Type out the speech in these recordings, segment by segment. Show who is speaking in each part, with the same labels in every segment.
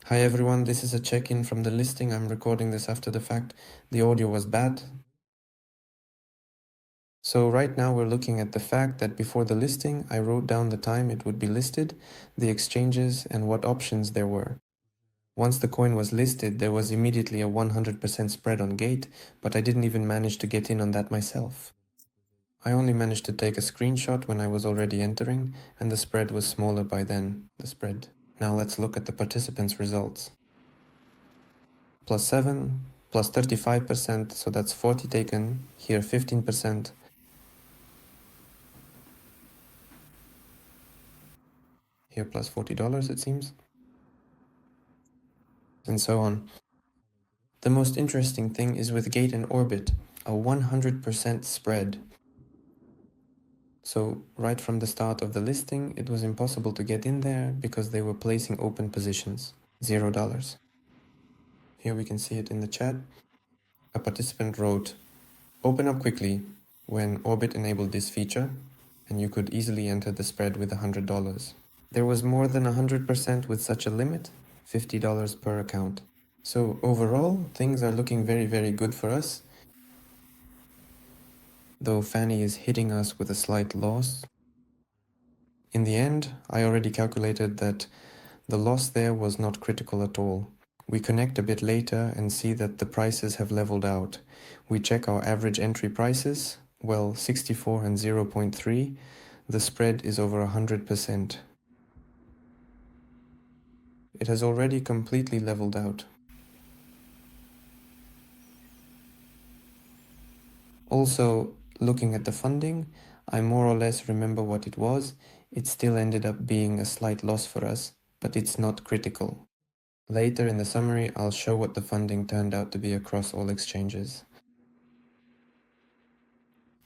Speaker 1: Hi everyone, this is a check-in from the listing. I'm recording this after the fact. The audio was bad. So right now we're looking at the fact that before the listing, I wrote down the time it would be listed, the exchanges, and what options there were. Once the coin was listed, there was immediately a 100% spread on Gate, but I didn't even manage to get in on that myself. I only managed to take a screenshot when I was already entering, and the spread was smaller by then, the spread. Now let's look at the participants' results. +7, +35%, so that's 40 taken, here 15%, here +$40 it seems, and so on. The most interesting thing is with Gate and Orbit, a 100% spread. So right from the start of the listing, it was impossible to get in there because they were placing open positions, $0. Here we can see it in the chat. A participant wrote, "Open up quickly," when Orbit enabled this feature, and you could easily enter the spread with $100. There was more than 100% with such a limit, $50 per account. So overall, things are looking very good for us. Though Fanny is hitting us with a slight loss. In the end, I already calculated that the loss there was not critical at all. We connect a bit later and see that the prices have leveled out. We check our average entry prices, well, 64 and 0.3. The spread is over 100%. It has already completely leveled out. Also, looking at the funding, I more or less remember what it was. It still ended up being a slight loss for us, but it's not critical. Later in the summary, I'll show what the funding turned out to be across all exchanges.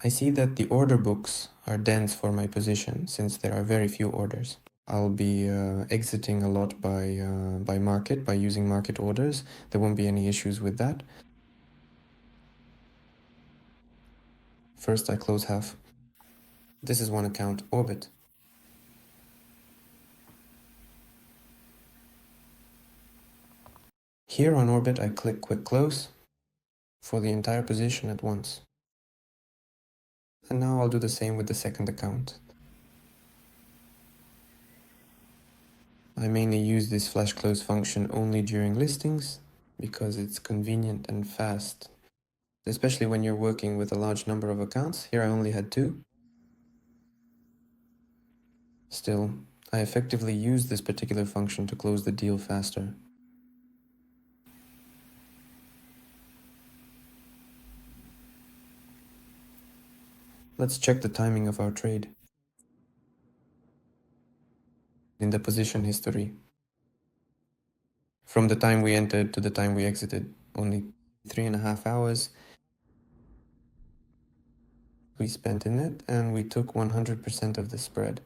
Speaker 1: I see that the order books are dense for my position since there are very few orders. I'll be exiting a lot by market, by using market orders. There won't be any issues with that. First, I close half. This is one account, Orbit. Here on Orbit, I click Quick Close for the entire position at once. And now I'll do the same with the second account. I mainly use this flash close function only during listings because it's convenient and fast, especially when you're working with a large number of accounts. Here I only had 2. Still, I effectively use this particular function to close the deal faster. Let's check the timing of our trade. In the position history, from the time we entered to the time we exited, only 3.5 hours we spent in it, and we took 100% of the spread.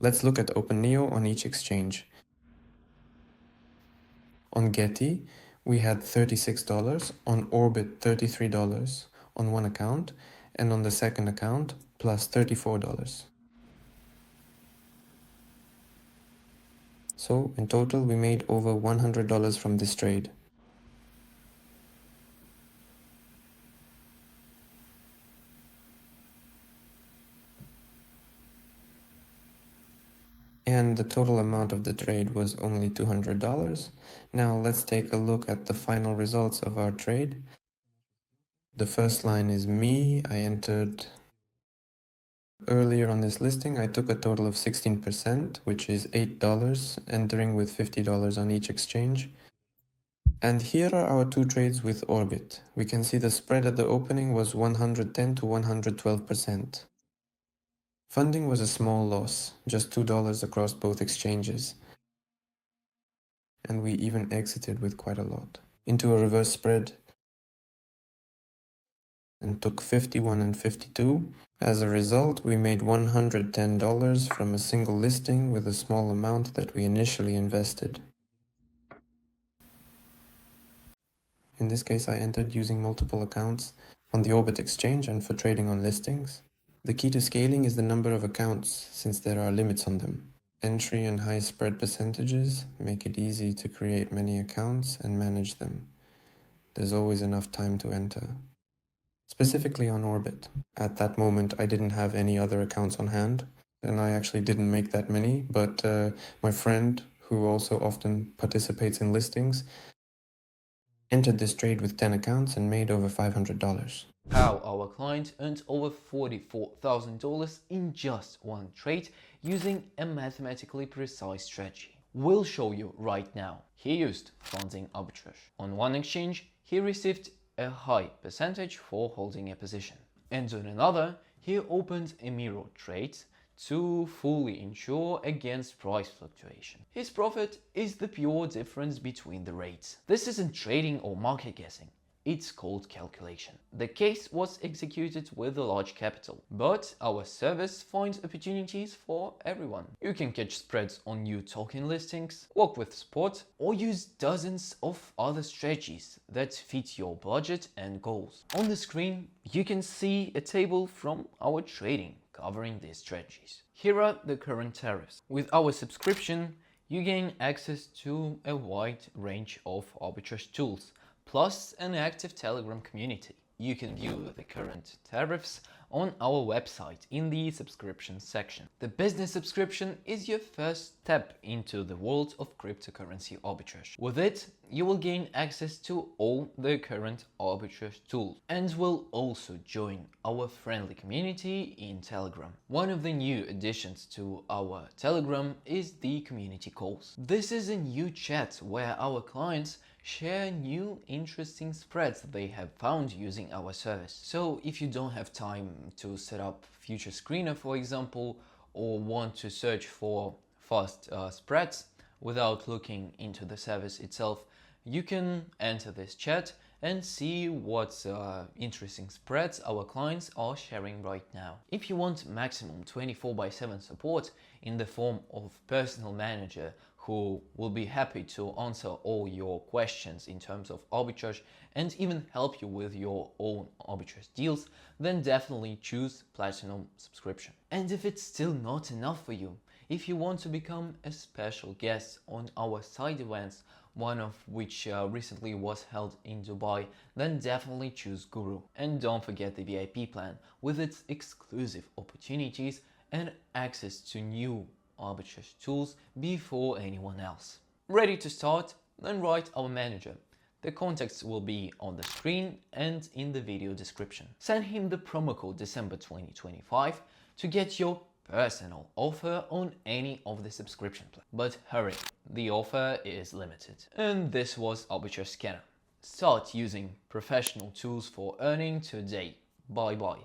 Speaker 1: Let's look at OpenNeo on each exchange. On Getty, we had $36, on Orbit $33 on one account, and on the second account plus $34. So in total we made over $100 from this trade. And the total amount of the trade was only $200. Now let's take a look at the final results of our trade. The first line is me. I entered earlier on this listing. I took a total of 16%, which is $8, entering with $50 on each exchange. And here are our 2 trades with Orbit. We can see the spread at the opening was 110 to 112%. Funding was a small loss, just $2 across both exchanges. And we even exited with quite a lot into a reverse spread and took 51 and 52. As a result, we made $110 from a single listing with a small amount that we initially invested. In this case, I entered using multiple accounts on the Orbit exchange and for trading on listings. The key to scaling is the number of accounts, since there are limits on them. Entry and high spread percentages make it easy to create many accounts and manage them. There's always enough time to enter. Specifically on Orbit. At that moment, I didn't have any other accounts on hand, and I actually didn't make that many, but my friend, who also often participates in listings, entered this trade with 10 accounts and made over $500.
Speaker 2: How our client earned over $44,000 in just one trade using a mathematically precise strategy. We'll show you right now. He used funding arbitrage. On one exchange, he received a high percentage for holding a position. And on another, he opened a mirror trade to fully insure against price fluctuation. His profit is the pure difference between the rates. This isn't trading or market guessing. It's called calculation. The case was executed with a large capital, but our service finds opportunities for everyone. You can catch spreads on new token listings, work with spot, or use dozens of other strategies that fit your budget and goals. On the screen, you can see a table from our trading covering these strategies. Here are the current tariffs. With our subscription, you gain access to a wide range of arbitrage tools, plus an active Telegram community. You can view the current tariffs on our website in the subscription section. The business subscription is your first step into the world of cryptocurrency arbitrage. With it, you will gain access to all the current arbitrage tools and will also join our friendly community in Telegram. One of the new additions to our Telegram is the community calls. This is a new chat where our clients share new interesting spreads they have found using our service. So if you don't have time to set up future screener, for example, or want to search for fast spreads without looking into the service itself, you can enter this chat and see what interesting spreads our clients are sharing right now. If you want maximum 24/7 support in the form of personal manager who will be happy to answer all your questions in terms of arbitrage and even help you with your own arbitrage deals, then definitely choose Platinum subscription. And if it's still not enough for you, if you want to become a special guest on our side events, one of which recently was held in Dubai, then definitely choose Guru. And don't forget the VIP plan with its exclusive opportunities and access to new arbitrage tools before anyone else. Ready to start? Then write our manager. The contacts will be on the screen and in the video description. Send him the promo code December 2025 to get your personal offer on any of the subscription plans. But hurry, the offer is limited. And this was Arbitrage Scanner. Start using professional tools for earning today. Bye bye.